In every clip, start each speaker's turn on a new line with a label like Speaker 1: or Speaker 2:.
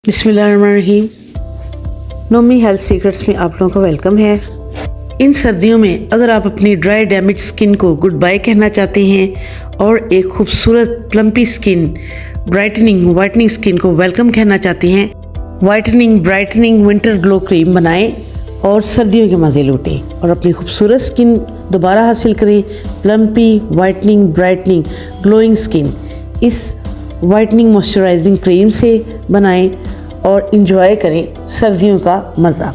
Speaker 1: बिस्मिल्लाहिर्रहमानिर्रहीम। Nomi health secrets में आप लोगों का वेलकम है। इन सर्दियों में अगर आप अपनी ड्राई डैमेज स्किन को गुड बाय कहना चाहते हैं और एक खूबसूरत plumpy skin brightening whitening skin को वेलकम कहना चाहते हैं, whitening brightening winter glow cream बनाएं और सर्दियों के मज़े लूटें और अपनी खूबसूरत स्किन दोबारा हासिल करें। Plumpy whitening brightening glowing skin इस वाइटनिंग मॉइस्चराइजिंग क्रीम से बनाएं और इन्जॉय करें सर्दियों का मज़ा।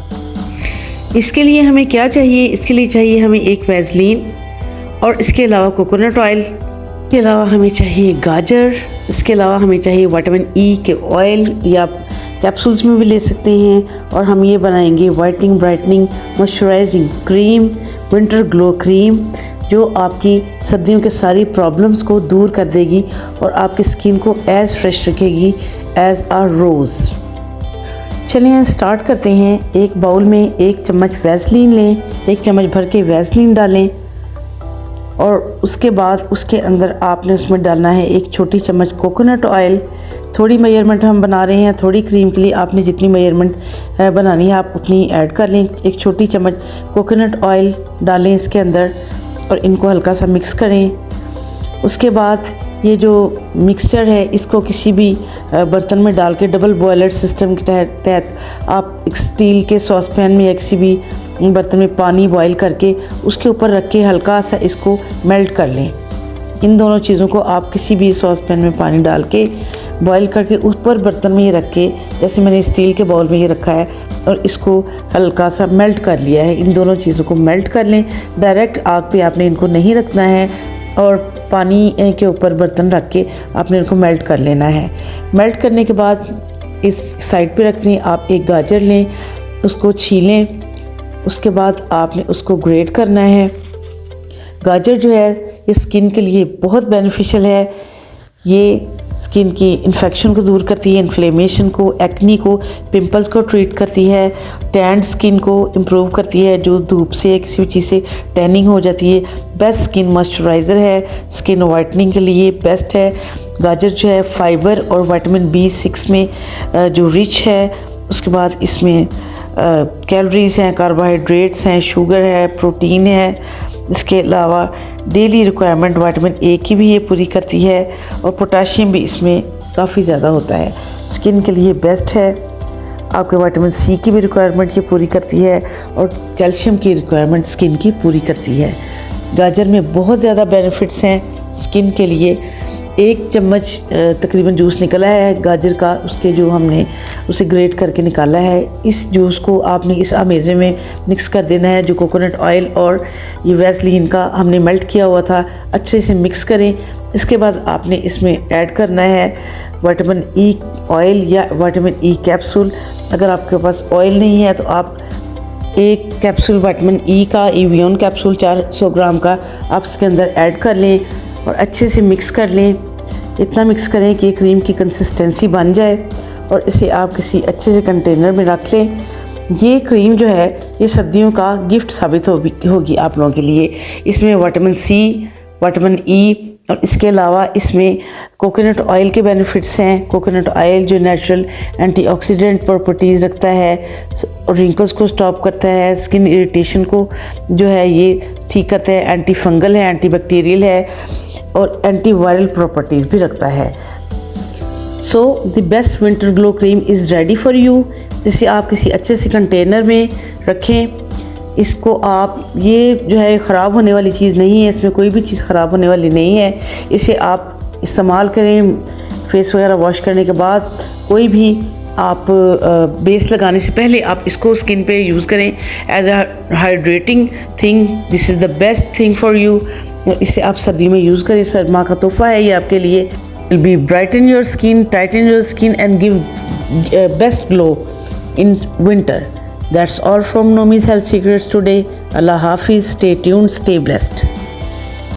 Speaker 1: इसके लिए हमें क्या चाहिए? इसके लिए चाहिए हमें एक वैसलीन और इसके अलावा कोकोनट ऑयल, इसके अलावा हमें चाहिए गाजर, इसके अलावा हमें चाहिए विटामिन ई के ऑयल या कैप्सूल्स में भी ले सकते हैं। और हम ये बनाएंगे whitening brightening moisturising cream winter glow cream जो आपकी सर्दियों के सारी प्रॉब्लम्स को दूर कर देगी और आपकी स्किन को एज़ फ्रेश रखेगी एज़ अ रोज़। चलिए स्टार्ट करते हैं। एक बाउल में 1 चम्मच वैसलीन लें, 1 चम्मच भर के वैसलीन डालें और उसके बाद उसके अंदर आपने उसमें डालना है 1 छोटी चम्मच कोकोनट ऑयल। थोड़ी मेजरमेंट हम बना रहे हैं, थोड़ी क्रीम के लिए आपने जितनी मेजरमेंट बनानी है आप उतनी ऐड कर लें। 1 छोटी चम्मच कोकोनट ऑयल डालें इसके अंदर और इनको हल्का सा मिक्स करें। उसके बाद ये जो मिक्सचर है इसको किसी भी बर्तन में डाल के डबल बॉयलर सिस्टम के तहत आप एक स्टील के सॉस पैन में या किसी भी बर्तन में पानी बॉयल करके उसके ऊपर रख के हल्का सा इसको मेल्ट कर लें। इन दोनों चीज़ों को आप किसी भी सॉस पैन में पानी डाल के बॉयल करके उस पर बर्तन में ये रख के, जैसे मैंने स्टील के बाउल में ये रखा है और इसको हल्का सा मेल्ट कर लिया है। इन दोनों चीज़ों को मेल्ट कर लें। डायरेक्ट आग पे आपने इनको नहीं रखना है और पानी के ऊपर बर्तन रख के आपने इनको मेल्ट कर लेना है। मेल्ट करने के बाद इस साइड पे रख दें। आप एक गाजर लें, उसको छीलें, उसके बाद आपने उसको ग्रेट करना है। गाजर जो है ये स्किन के लिए बहुत बेनिफिशियल है। ये स्किन की इन्फेक्शन को दूर करती है, इन्फ्लेमेशन को, एक्नी को, पिंपल्स को ट्रीट करती है, टैंड स्किन को इम्प्रूव करती है जो धूप से किसी भी चीज़ से टैनिंग हो जाती है। बेस्ट स्किन मॉइस्चराइज़र है, स्किन वाइटनिंग के लिए बेस्ट है। गाजर जो है फाइबर और विटामिन B6 में जो रिच है। उसके बाद इसमें कैलोरीज हैं, कार्बोहाइड्रेट्स हैं, शुगर है, प्रोटीन है। इसके अलावा डेली रिक्वायरमेंट विटामिन ए की भी ये पूरी करती है और पोटाशियम भी इसमें काफ़ी ज़्यादा होता है। स्किन के लिए बेस्ट है। आपके विटामिन सी की भी रिक्वायरमेंट ये पूरी करती है और कैल्शियम की रिक्वायरमेंट स्किन की पूरी करती है। गाजर में बहुत ज़्यादा बेनिफिट्स हैं स्किन के लिए। 1 चम्मच तकरीबन जूस निकला है गाजर का, उसके जो हमने उसे ग्रेट करके निकाला है। इस जूस को आपने इस आमेज़े में मिक्स कर देना है। जो कोकोनट ऑयल और ये वैसलीन का हमने मेल्ट किया हुआ था अच्छे से मिक्स करें। इसके बाद आपने इसमें ऐड करना है विटामिन ई ऑयल या विटामिन ई कैप्सूल। अगर आपके पास ऑयल नहीं है तो आप 1 कैप्सूल विटामिन ई का एवियन कैप्सूल 400 ग्राम का आप इसके अंदर ऐड कर लें और अच्छे से मिक्स कर लें। इतना मिक्स करें कि क्रीम की कंसिस्टेंसी बन जाए और इसे आप किसी अच्छे से कंटेनर में रख लें। ये क्रीम जो है ये सर्दियों का गिफ्ट साबित होगी आप लोगों के लिए। इसमें विटामिन सी, विटामिन ई और इसके अलावा इसमें कोकोनट ऑयल के बेनिफिट्स हैं। कोकोनट ऑयल जो नेचुरल एंटीऑक्सीडेंट प्रॉपर्टीज़ रखता है, रिंकल्स को स्टॉप करता है, स्किन इरिटेशन को जो है ये ठीक करता है, एंटी फंगल है, एंटी बैक्टीरियल है और एंटी वायरल प्रॉपर्टीज़ भी रखता है। So the best winter glow cream is ready for you. इसे आप किसी अच्छे से कंटेनर में रखें। इसको आप, ये जो है ख़राब होने वाली चीज़ नहीं है, इसमें कोई भी चीज़ ख़राब होने वाली नहीं है। इसे आप इस्तेमाल करें फेस वगैरह वॉश करने के बाद। कोई भी आप बेस लगाने से पहले आप इसको स्किन पे यूज़ करें as a hydrating thing. This is the best thing for you. इसे आप सर्दी में यूज़ करें, सरमा का तोहफ़ा है ये आपके लिए। Will be brighten your skin, tighten your skin and give best glow in winter. That's all from Nomi's Health Secrets today. Allah Hafiz. Stay tuned, stay blessed.